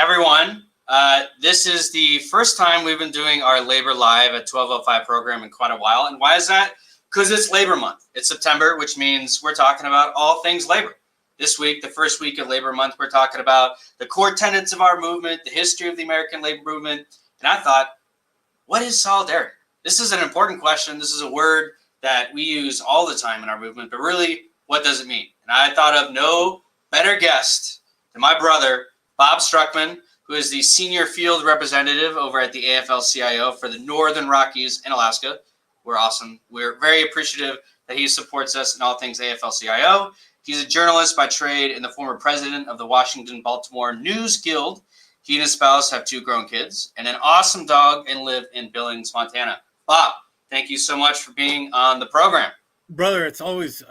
everyone. This is the first time we've been doing our Labor Live at 12:05 program in quite a while. And why is that? Because it's Labor Month. It's September, which means we're talking about all things labor. This week, the first week of Labor Month, we're talking about the core tenets of our movement, the history of the American labor movement. And I thought, what is solidarity? This is an important question. This is a word that we use all the time in our movement, but really, what does it mean? And I thought of no better guest than my brother, Bob Struckman, who is the senior field representative over at the AFL-CIO for the Northern Rockies in Alaska. We're awesome. We're very appreciative that he supports us in all things AFL-CIO. He's a journalist by trade and the former president of the Washington-Baltimore News Guild. He and his spouse have 2 grown kids and an awesome dog and live in Billings, Montana. Bob, thank you so much for being on the program. Brother, it's always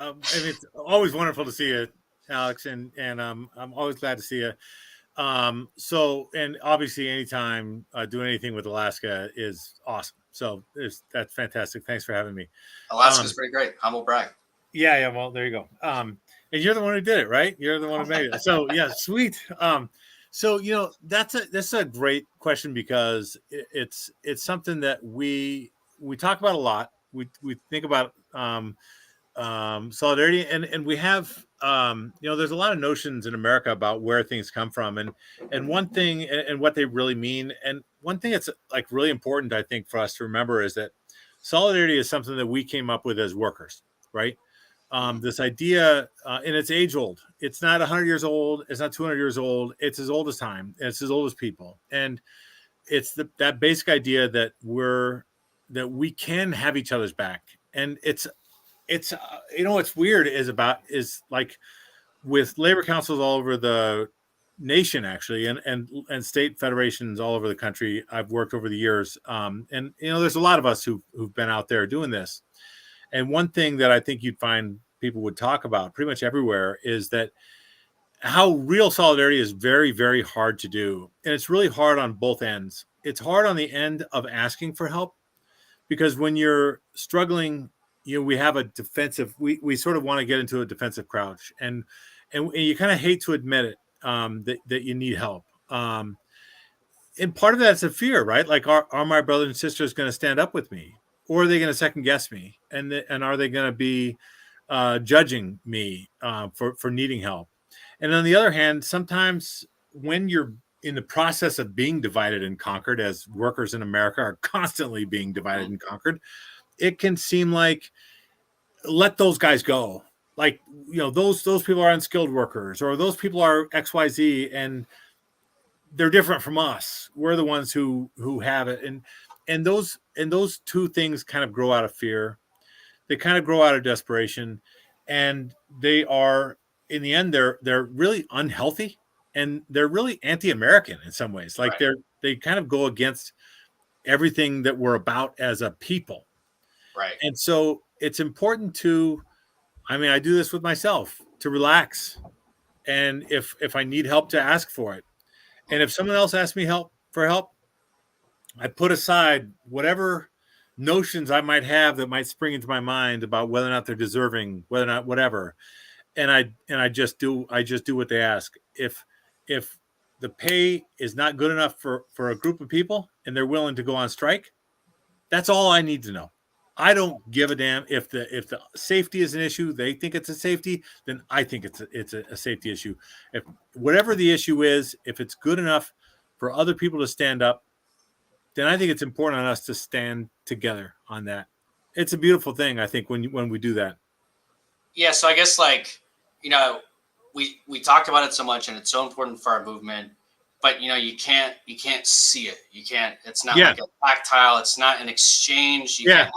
wonderful to see you, Alex, and I'm always glad to see you. And obviously anytime doing anything with Alaska is awesome. So that's fantastic. Thanks for having me. Alaska's pretty great. Humble brag. Yeah. Well, there you go. And you're the one who did it, right? You're the one who made it. So yeah, sweet. So that's a great question because it's something that we talk about a lot. We think about solidarity, and we have there's a lot of notions in America about where things come from, and one thing and what they really mean, and one thing that's like really important, I think, for us to remember is that solidarity is something that we came up with as workers, right? This idea, and it's age old. It's not 100 years old. It's not 200 years old. It's as old as time. It's as old as people, and it's that basic idea that we can have each other's back, and it's what's weird is like with labor councils all over the nation, actually, and state federations all over the country. I've worked over the years, and there's a lot of us who've been out there doing this. And one thing that I think you'd find people would talk about pretty much everywhere is that how real solidarity is very, very hard to do, and it's really hard on both ends. It's hard on the end of asking for help because when you're struggling, we have a defensive. We sort of want to get into a defensive crouch, and you kind of hate to admit it that you need help. And part of that's a fear, right? Like, are my brothers and sisters going to stand up with me, or are they going to second guess me, and are they going to be judging me for needing help? And on the other hand, sometimes when you're in the process of being divided and conquered, as workers in America are constantly being divided and conquered, it can seem like, let those guys go. Like, those people are unskilled workers, or those people are XYZ, and they're different from us. We're the ones who have it. And those two things kind of grow out of fear. They kind of grow out of desperation, and they are, in the end, they're really unhealthy, and they're really anti-American in some ways. Like, right. They kind of go against everything that we're about as a people. Right. And so it's important I do this with myself, to relax. And if I need help, to ask for it. And if someone else asks me for help, I put aside whatever notions I might have that might spring into my mind about whether or not they're deserving, whether or not whatever. And I just do what they ask. If the pay is not good enough for a group of people and they're willing to go on strike, that's all I need to know. I don't give a damn if the safety is an issue. They think it's a safety, then I think it's a safety issue. If whatever the issue is, if it's good enough for other people to stand up, then I think it's important on us to stand together on that. It's a beautiful thing, I think, when we do that. Yeah. So I guess, we talked about it so much, and it's so important for our movement. But you can't see it. You can't. It's not like a tactile. It's not an exchange. You can't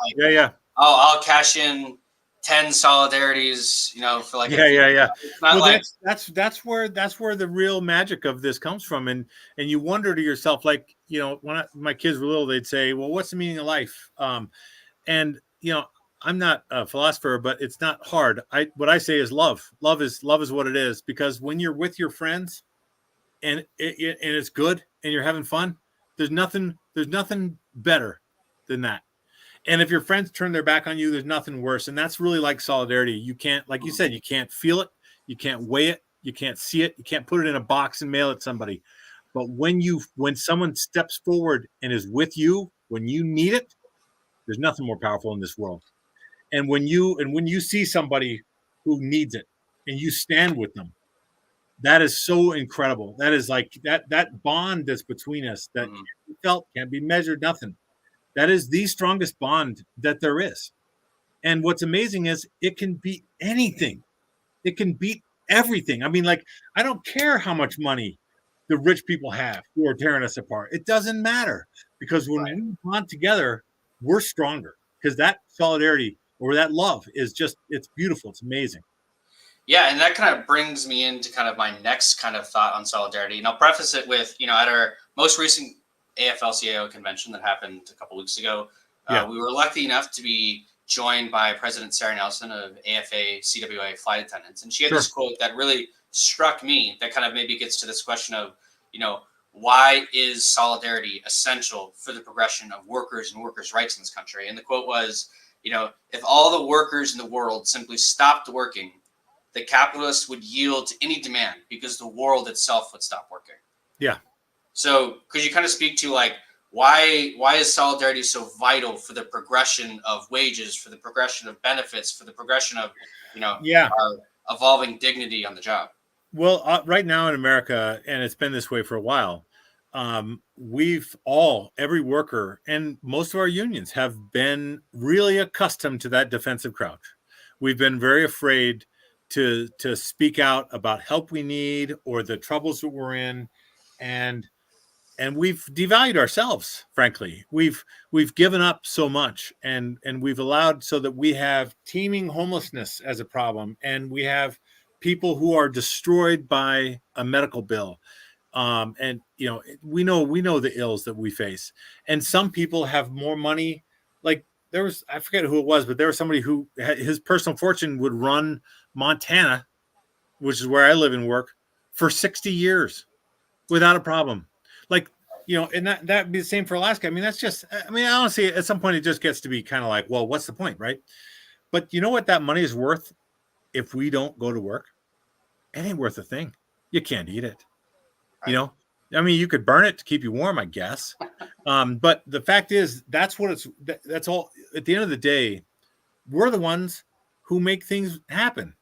I'll cash in 10 solidarities. For like yeah. It's not that's where the real magic of this comes from, and you wonder to yourself, like, when my kids were little, they'd say, "Well, what's the meaning of life?" And I'm not a philosopher, but it's not hard. What I say is love. Love is what it is, because when you're with your friends, and it's good, and you're having fun, there's nothing better than that. And if your friends turn their back on you, there's nothing worse. And that's really like solidarity. You can't, like you said, you can't feel it, you can't weigh it, you can't see it, you can't put it in a box and mail it to somebody, But when someone steps forward and is with you when you need it, there's nothing more powerful in this world. And when you see somebody who needs it and you stand with them, that is so incredible. That is like that bond that's between us that Mhm. can't be felt, can't be measured, nothing. That is the strongest bond that there is. And what's amazing is it can beat anything. It can beat everything. I mean, like, I don't care how much money the rich people have who are tearing us apart. It doesn't matter because when Right. we bond together, we're stronger because that solidarity or that love is just, it's beautiful. It's amazing. Yeah, and that kind of brings me into kind of my next kind of thought on solidarity. And I'll preface it with, at our most recent AFL-CIO convention that happened a couple weeks ago, Yeah, we were lucky enough to be joined by President Sarah Nelson of AFA-CWA flight attendants. And she had this sure. quote that really struck me that kind of maybe gets to this question of, you know, why is solidarity essential for the progression of workers and workers' rights in this country? And the quote was, if all the workers in the world simply stopped working, the capitalists would yield to any demand because the world itself would stop working. Yeah. So could you kind of speak to like why is solidarity so vital for the progression of wages, for the progression of benefits, for the progression of Yeah. our evolving dignity on the job? Well, right now in America, and it's been this way for a while, every worker and most of our unions have been really accustomed to that defensive crouch. We've been very afraid to speak out about help we need or the troubles that we're in, and we've devalued ourselves. Frankly, we've given up so much, and we've allowed so that we have teeming homelessness as a problem, and we have people who are destroyed by a medical bill. And we know the ills that we face, and some people have more money. Like, there was, I forget who it was, but there was somebody who his personal fortune would run Montana, which is where I live and work, for 60 years without a problem. Like, and that'd be the same for Alaska. I mean, that's just, I mean, honestly, at some point it just gets to be kind of like, well, what's the point, right? But you know what that money is worth if we don't go to work? It ain't worth a thing. You can't eat it. You Right. know, I mean, you could burn it to keep you warm, I guess. But the fact is, that's what that's all. At the end of the day, we're the ones who make things happen.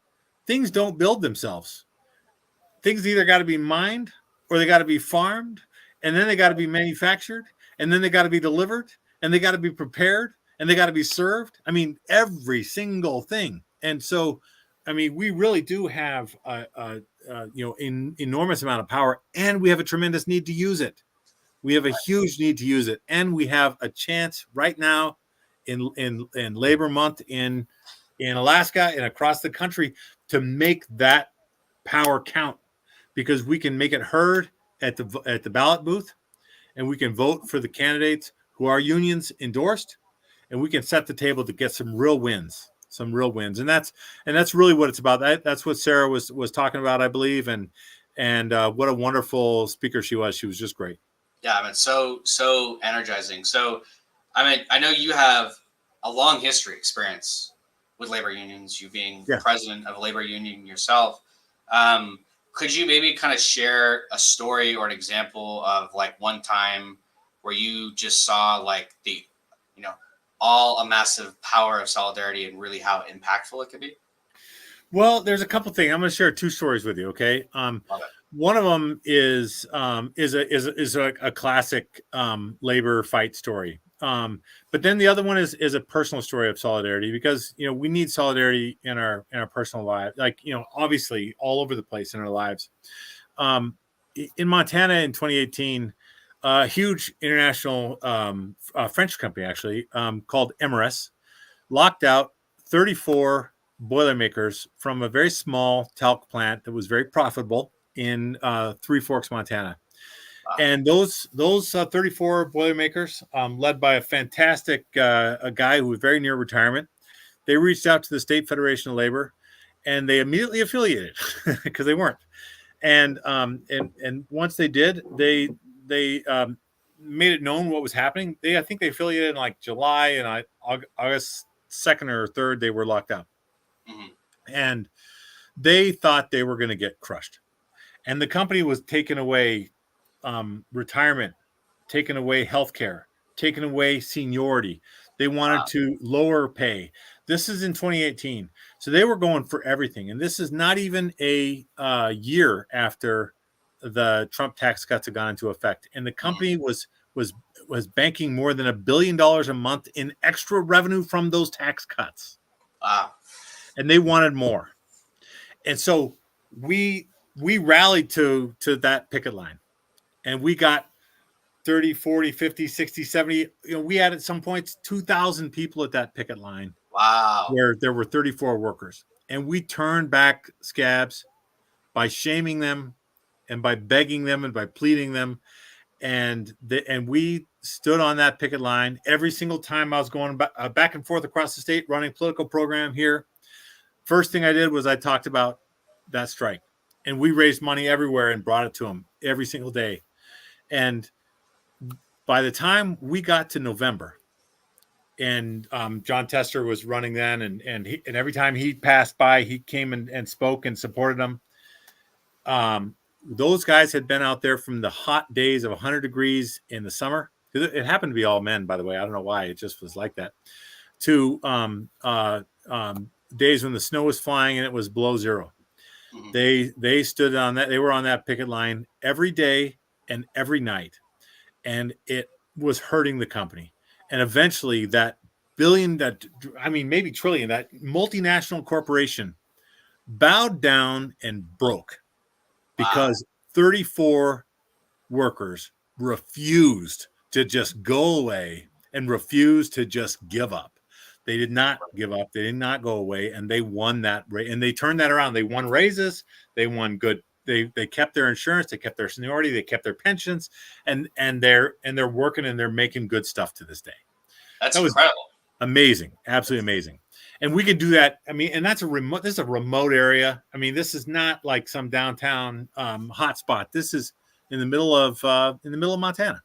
Things don't build themselves. Things either got to be mined or they got to be farmed, and then they got to be manufactured, and then they got to be delivered, and they got to be prepared, and they got to be served. I mean, every single thing. And so, I mean, we really do have enormous amount of power, and we have a tremendous need to use it. We have a huge need to use it, and we have a chance right now in Labor Month in Alaska and across the country to make that power count, because we can make it heard at the ballot booth, and we can vote for the candidates who our unions endorsed, and we can set the table to get some real wins, and that's really what it's about. That's what Sarah was talking about, I believe, and what a wonderful speaker she was. She was just great. Yeah, I mean, so energizing. So, I mean, I know you have a long history experience with labor unions. You being Yeah. president of a labor union yourself. Um, could you maybe kind of share a story or an example of like one time where you just saw like the, you know, all a massive power of solidarity and really how impactful it could be? Well, there's a couple things. I'm going to share two stories with you. Okay. Love it. One of them is a classic labor fight story. But then the other one is a personal story of solidarity, because we need solidarity in our personal life, like obviously all over the place in our lives. Um, in Montana in 2018, a huge international French company actually called MRS locked out 34 Boilermakers from a very small talc plant that was very profitable in Three Forks, Montana. Wow. And those 34 Boilermakers, led by a fantastic a guy who was very near retirement, they reached out to the State Federation of Labor, and they immediately affiliated because they weren't. And once they did, they made it known what was happening. I think they affiliated in like July, and August 2nd or 3rd they were locked out, Hmm. and they thought they were going to get crushed. And the company was taking away retirement, taking away healthcare, taking away seniority. They wanted Wow. to lower pay. This is in 2018, so they were going for everything. And this is not even a year after the Trump tax cuts had gone into effect, and the company was banking more than $1 billion a month in extra revenue from those tax cuts, Wow. and they wanted more. And so we rallied to that picket line, and we got 30, 40, 50, 60, 70. We had at some points 2,000 people at that picket line Wow. where there were 34 workers. And we turned back scabs by shaming them and by begging them and by pleading them. And we stood on that picket line every single time I was going back and forth across the state running a political program here. First thing I did was I talked about that strike. And we raised money everywhere and brought it to them every single day. And by the time we got to November, and John Tester was running then, and every time he passed by, he came and spoke and supported them. Those guys had been out there from the hot days of 100 degrees in the summer. It happened to be all men, by the way. I don't know why. It just was like that. To days when the snow was flying and it was below zero. Mm-hmm. They stood on that. They were on that picket line every day and every night, and it was hurting the company. And eventually, that maybe trillion, that multinational corporation bowed down and broke Wow. because 34 workers refused to just go away and refused to just give up. They did not give up. They did not go away, and they won that race. And they turned that around. They won raises. They won good. They kept their insurance. They kept their seniority. They kept their pensions, and they're working and they're making good stuff to this day. That's That was incredible. amazing, absolutely amazing. And we could do that. I mean, and that's a remote. This is a remote area. I mean, this is not like some downtown hotspot. This is in the middle of Montana.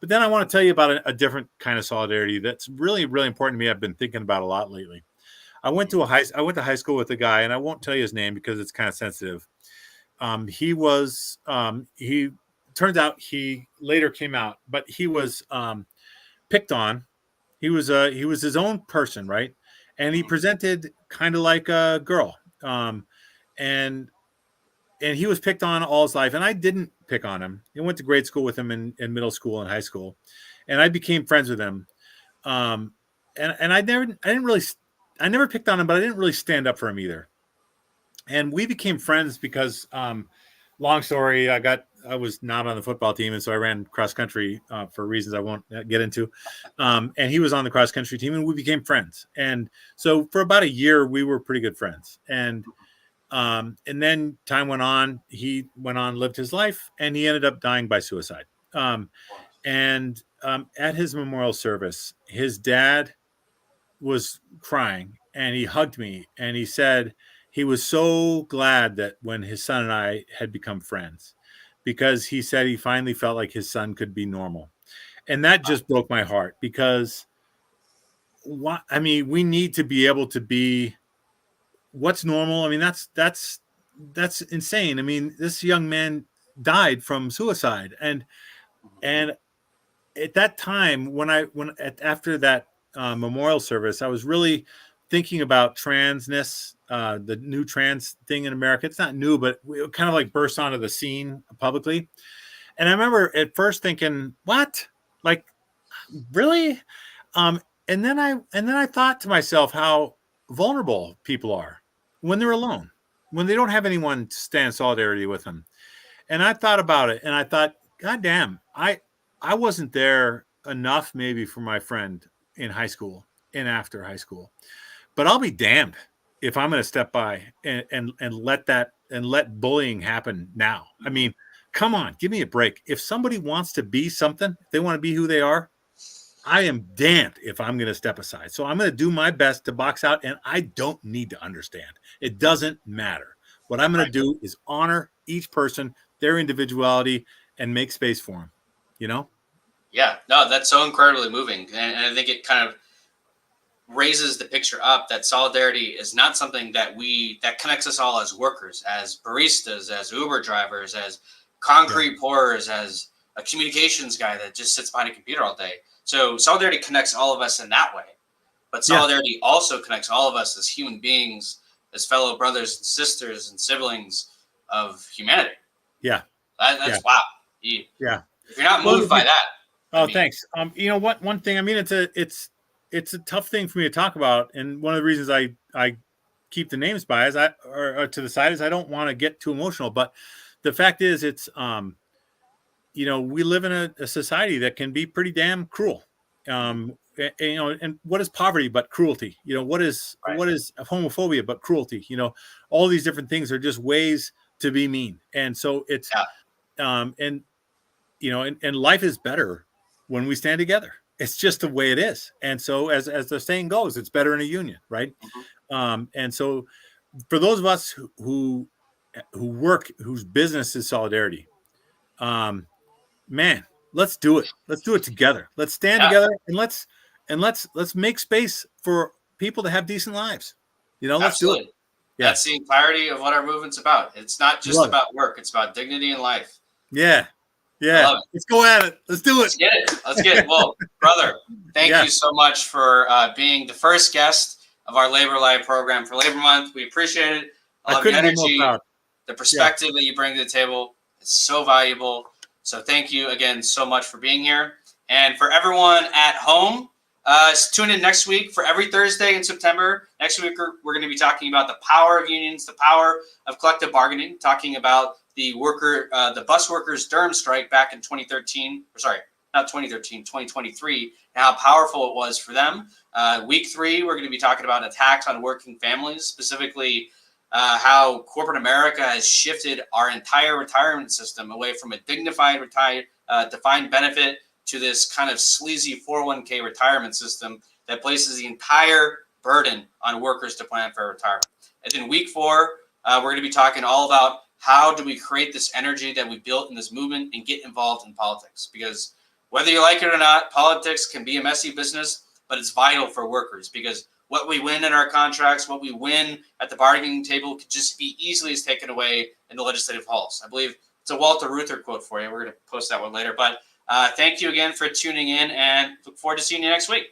But then I want to tell you about a different kind of solidarity that's really, really important to me. I've been thinking about a lot lately. I went to high school with a guy, and I won't tell you his name because it's kind of sensitive. He turns out he later came out, but he was picked on. He was his own person, right? And he presented kind of like a girl, and he was picked on all his life. And I didn't pick on him. I went to grade school with him in middle school and high school, and I became friends with him. And I never picked on him, but I didn't really stand up for him either. And we became friends because, long story, I was not on the football team, and so I ran cross country for reasons I won't get into. And he was on the cross country team, and we became friends. And so for about a year, we were pretty good friends. And then time went on. He went on, lived his life, and he ended up dying by suicide. At his memorial service, his dad was crying, and he hugged me, and he said he was so glad that when his son and I had become friends, because he said he finally felt like his son could be normal. And that just broke my heart because we need to be able to be what's normal. I mean, that's insane. I mean, this young man died from suicide, and at that time after that memorial service, I was really thinking about transness, the new trans thing in America. It's not new, but we kind of like burst onto the scene publicly. And I remember at first thinking, what? Like, really? And then I thought to myself how vulnerable people are when they're alone, when they don't have anyone to stand in solidarity with them. And I thought about it, and I thought, God damn, I wasn't there enough maybe for my friend in high school and after high school. But I'll be damned if I'm going to step by and let bullying happen now. I mean, come on, give me a break. If somebody wants to be something, if they want to be who they are, I am damned if I'm going to step aside. So I'm going to do my best to box out, and I don't need to understand. It doesn't matter. What I'm going to do is honor each person, their individuality, and make space for them. You know? Yeah, no, that's so incredibly moving. And I think it kind of raises the picture up that solidarity is not something that connects us all as workers, as baristas, as Uber drivers, as concrete pourers, as a communications guy that just sits behind a computer all day. So solidarity connects all of us in that way. But solidarity also connects all of us as human beings, as fellow brothers and sisters and siblings of humanity. Yeah. That's wow. If you're not moved by that. Oh, thanks. You know what? One thing, I mean, it's a tough thing for me to talk about. And one of the reasons I keep the names by is or to the side is I don't want to get too emotional. But the fact is it's, you know, we live in a society that can be pretty damn cruel. You know, and what is poverty but cruelty? You know, what is homophobia but cruelty? You know, all these different things are just ways to be mean. And so it's, and you know, and life is better when we stand together. It's just the way it is. And so as the saying goes, it's better in a union, right? And so for those of us who work, whose business is solidarity, man, let's do it. Let's do it together. Let's stand together and let's make space for people to have decent lives. You know, let's do it. Yeah. That's the entirety of what our movement's about. It's not just about work. It's about dignity in life. Yeah. Yeah. Let's go at it. Let's do it. Let's get it. Well, brother, thank you so much for being the first guest of our Labor Live program for Labor Month. We appreciate it. I love your energy, the perspective that you bring to the table. It's so valuable. So thank you again so much for being here. And for everyone at home, tune in next week for every Thursday in September. Next week, we're going to be talking about the power of unions, the power of collective bargaining, talking about the bus workers' Durham strike back in 2013. Or sorry, not 2013, 2023, and how powerful it was for them. Week 3, we're going to be talking about attacks on working families, specifically how corporate America has shifted our entire retirement system away from a dignified defined benefit to this kind of sleazy 401k retirement system that places the entire burden on workers to plan for retirement. And then week 4, we're going to be talking all about how do we create this energy that we built in this movement and get involved in politics? Because whether you like it or not, politics can be a messy business, but it's vital for workers because what we win in our contracts, what we win at the bargaining table could just be easily taken away in the legislative halls. I believe it's a Walter Reuther quote for you. We're going to post that one later. But thank you again for tuning in and look forward to seeing you next week.